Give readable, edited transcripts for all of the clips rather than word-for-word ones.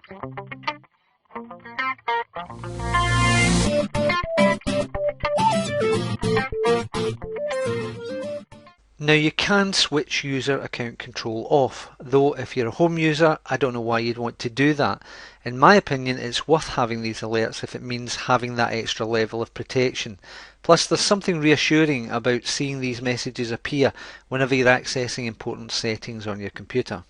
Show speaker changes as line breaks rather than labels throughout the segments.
Now you can switch user account control off, though if you're a home user, I don't know why you'd want to do that. In my opinion, it's worth having these alerts if it means having that extra level of protection. Plus, there's something reassuring about seeing these messages appear whenever you're accessing important settings on your computer.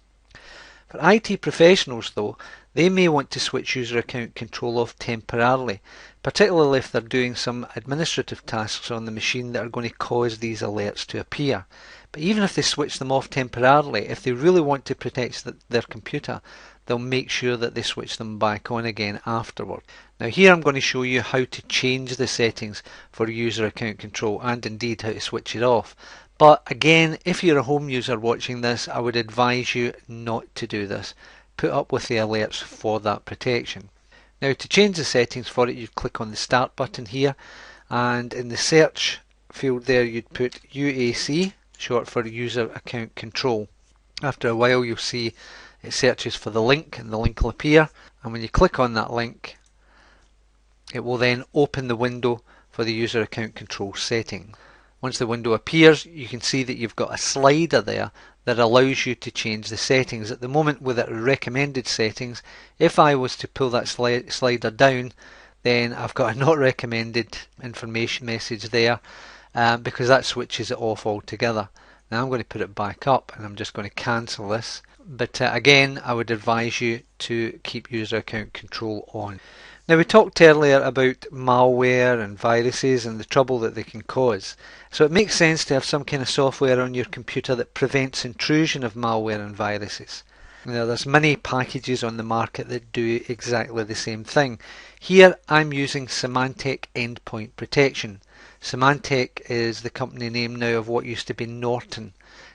For IT professionals though, they may want to switch user account control off temporarily, particularly if they're doing some administrative tasks on the machine that are going to cause these alerts to appear. But even if they switch them off temporarily, if they really want to protect their computer, they'll make sure that they switch them back on again afterward. Now here I'm going to show you how to change the settings for user account control and indeed how to switch it off. But again, if you're a home user watching this, I would advise you not to do this. Put up with the alerts for that protection. Now to change the settings for it, you click on the Start button here, and in the search field there you'd put UAC, short for User Account Control. After a while you'll see it searches for the link and the link will appear, and when you click on that link it will then open the window for the user account control setting. Once the window appears, you can see that you've got a slider there that allows you to change the settings. At the moment with the recommended settings, if I was to pull that slider down, then I've got a not recommended information message there because that switches it off altogether. Now I'm going to put it back up and I'm just going to cancel this. But again, I would advise you to keep user account control on. Now we talked earlier about malware and viruses and the trouble that they can cause. So it makes sense to have some kind of software on your computer that prevents intrusion of malware and viruses. Now there's many packages on the market that do exactly the same thing. Here I'm using Symantec Endpoint Protection. Symantec is the company name now of what used to be Norton.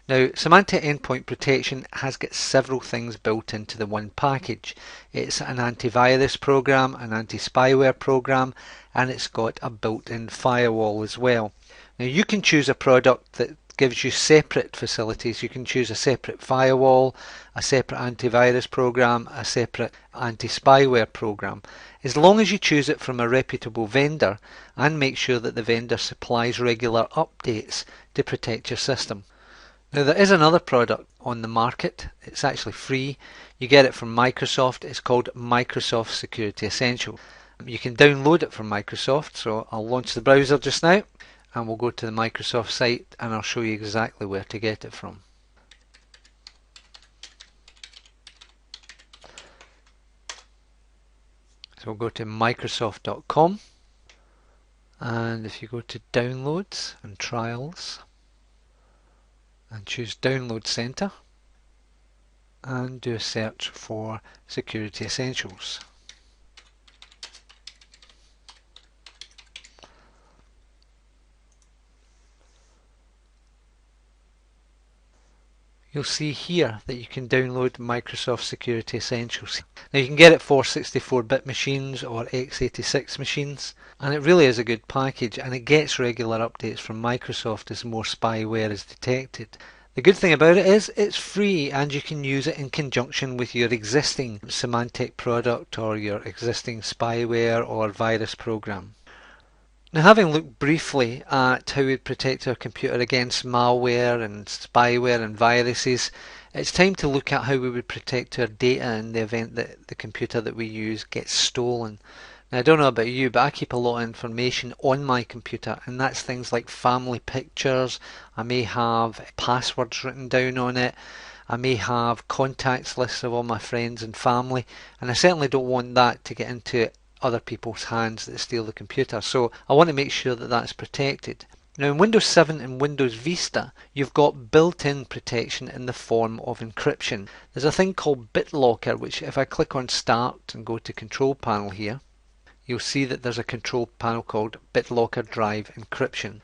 Now Symantec Endpoint Protection has got several things built into the one package. It's an antivirus program, an anti-spyware program, and it's got a built-in firewall as well. Now you can choose a product that gives you separate facilities. You can choose a separate firewall, a separate antivirus program, a separate anti-spyware program. As long as you choose it from a reputable vendor and make sure that the vendor supplies regular updates to protect your system. Now there is another product on the market. It's actually free. You get it from Microsoft. It's called Microsoft Security Essentials. You can download it from Microsoft, so I'll launch the browser just now and we'll go to the Microsoft site and I'll show you exactly where to get it from. So we'll go to Microsoft.com, and if you go to Downloads and Trials and choose Download Center and do a search for Security Essentials. You'll see here that you can download Microsoft Security Essentials. Now you can get it for 64-bit machines or x86 machines, and it really is a good package, and it gets regular updates from Microsoft as more spyware is detected. The good thing about it is it's free and you can use it in conjunction with your existing Symantec product or your existing spyware or virus program. Now, having looked briefly at how we protect our computer against malware and spyware and viruses, it's time to look at how we would protect our data in the event that the computer that we use gets stolen. Now, I don't know about you, but I keep a lot of information on my computer, and that's things like family pictures. I may have passwords written down on it. I may have contacts lists of all my friends and family, and I certainly don't want that to get into other people's hands that steal the computer, so I want to make sure that that's protected. Now in Windows 7 and Windows Vista you've got built-in protection in the form of encryption. There's a thing called BitLocker, which if I click on Start and go to Control Panel here, you'll see that there's a control panel called BitLocker Drive Encryption.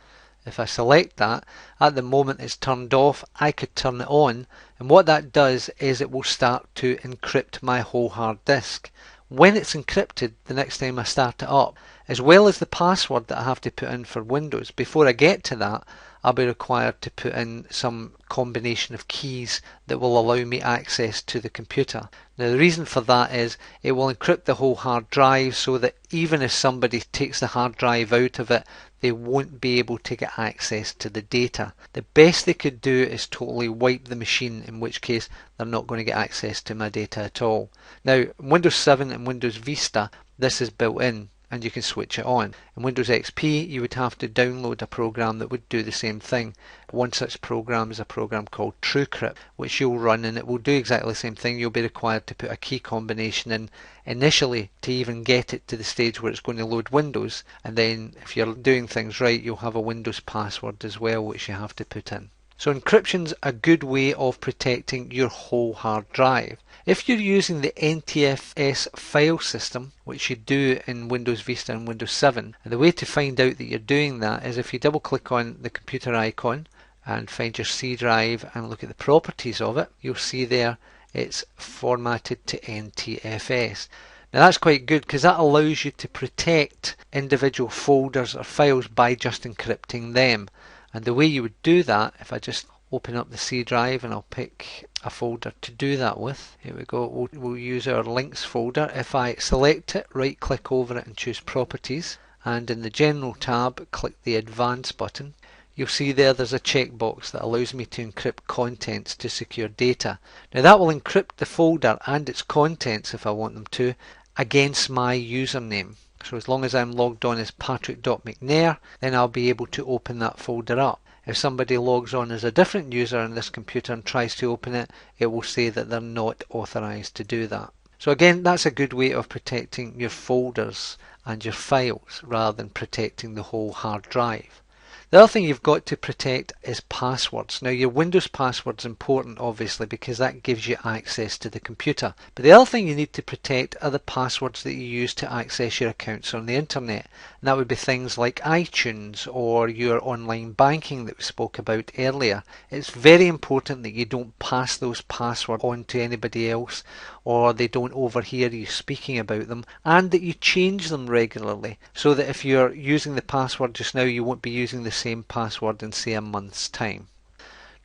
If I select that, at the moment it's turned off. I could turn it on, and what that does is it will start to encrypt my whole hard disk. When it's encrypted the next time I start it up, as well as the password that I have to put in for Windows, before I get to that I'll be required to put in some combination of keys that will allow me access to the computer. Now the reason for that is it will encrypt the whole hard drive so that even if somebody takes the hard drive out of it, they won't be able to get access to the data. The best they could do is totally wipe the machine, in which case they're not going to get access to my data at all. Now, Windows 7 and Windows Vista, this is built in and you can switch it on. In Windows XP, you would have to download a program that would do the same thing. One such program is a program called TrueCrypt, which you'll run and it will do exactly the same thing. You'll be required to put a key combination in initially to even get it to the stage where it's going to load Windows, and then if you're doing things right, you'll have a Windows password as well, which you have to put in. So encryption's a good way of protecting your whole hard drive. If you're using the NTFS file system, which you do in Windows Vista and Windows 7, and the way to find out that you're doing that is if you double click on the computer icon and find your C drive and look at the properties of it, you'll see there it's formatted to NTFS. Now that's quite good because that allows you to protect individual folders or files by just encrypting them. And the way you would do that, if I just open up the C drive and I'll pick a folder to do that with. Here we go, we'll use our links folder. If I select it, right click over it and choose properties, and in the general tab click the advanced button, you'll see there's a checkbox that allows me to encrypt contents to secure data. Now that will encrypt the folder and its contents, if I want them to, against my username. So as long as I'm logged on as patrick.mcnair, then I'll be able to open that folder up. If somebody logs on as a different user on this computer and tries to open it, it will say that they're not authorized to do that. So again, that's a good way of protecting your folders and your files rather than protecting the whole hard drive. The other thing you've got to protect is passwords. Now your Windows password's important obviously because that gives you access to the computer. But the other thing you need to protect are the passwords that you use to access your accounts on the internet. And that would be things like iTunes or your online banking that we spoke about earlier. It's very important that you don't pass those passwords on to anybody else, or they don't overhear you speaking about them, and that you change them regularly so that if you're using the password just now, you won't be using the same password in say a month's time.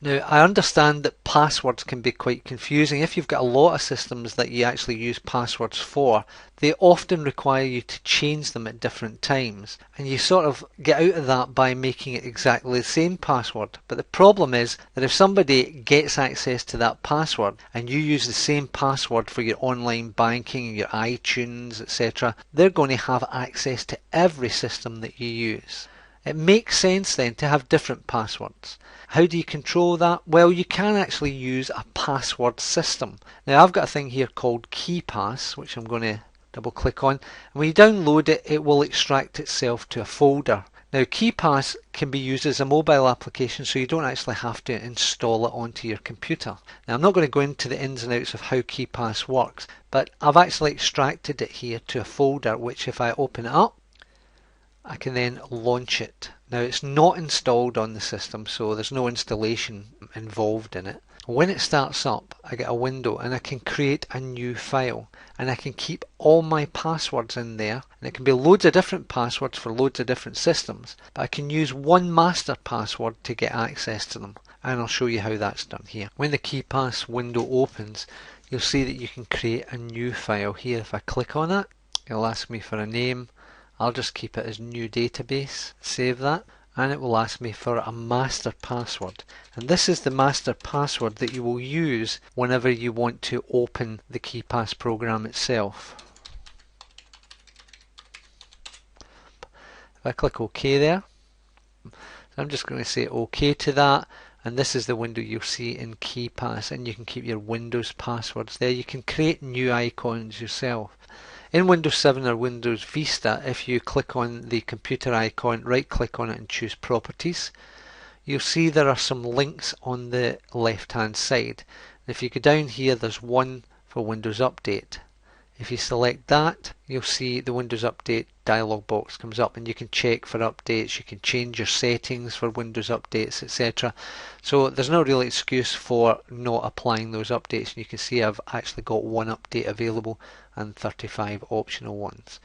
Now I understand that passwords can be quite confusing. If you've got a lot of systems that you actually use passwords for, they often require you to change them at different times, and you sort of get out of that by making it exactly the same password. But the problem is that if somebody gets access to that password and you use the same password for your online banking, your iTunes, etc., they're going to have access to every system that you use. It makes sense then to have different passwords. How do you control that? Well, you can actually use a password system. Now I've got a thing here called KeePass, which I'm going to double click on, and when you download it, it will extract itself to a folder. Now KeePass can be used as a mobile application, so you don't actually have to install it onto your computer. Now I'm not going to go into the ins and outs of how KeePass works, but I've actually extracted it here to a folder, which if I open it up, I can then launch it. Now it's not installed on the system, so there's no installation involved in it. When it starts up, I get a window and I can create a new file, and I can keep all my passwords in there, and it can be loads of different passwords for loads of different systems, but I can use one master password to get access to them, and I'll show you how that's done here. When the KeePass window opens, you'll see that you can create a new file here. If I click on it, it'll ask me for a name. I'll just keep it as new database, save that, and it will ask me for a master password. And this is the master password that you will use whenever you want to open the KeePass program itself. If I click OK there, so I'm just going to say OK to that, and this is the window you'll see in KeePass, and you can keep your Windows passwords there. You can create new icons yourself. In Windows 7 or Windows Vista, if you click on the computer icon, right click on it and choose properties, you'll see there are some links on the left hand side. If you go down here, there's one for Windows Update. If you select that, you'll see the Windows Update dialog box comes up, and you can check for updates, you can change your settings for Windows updates, etc. So there's no real excuse for not applying those updates, and you can see I've actually got one update available and 35 optional ones.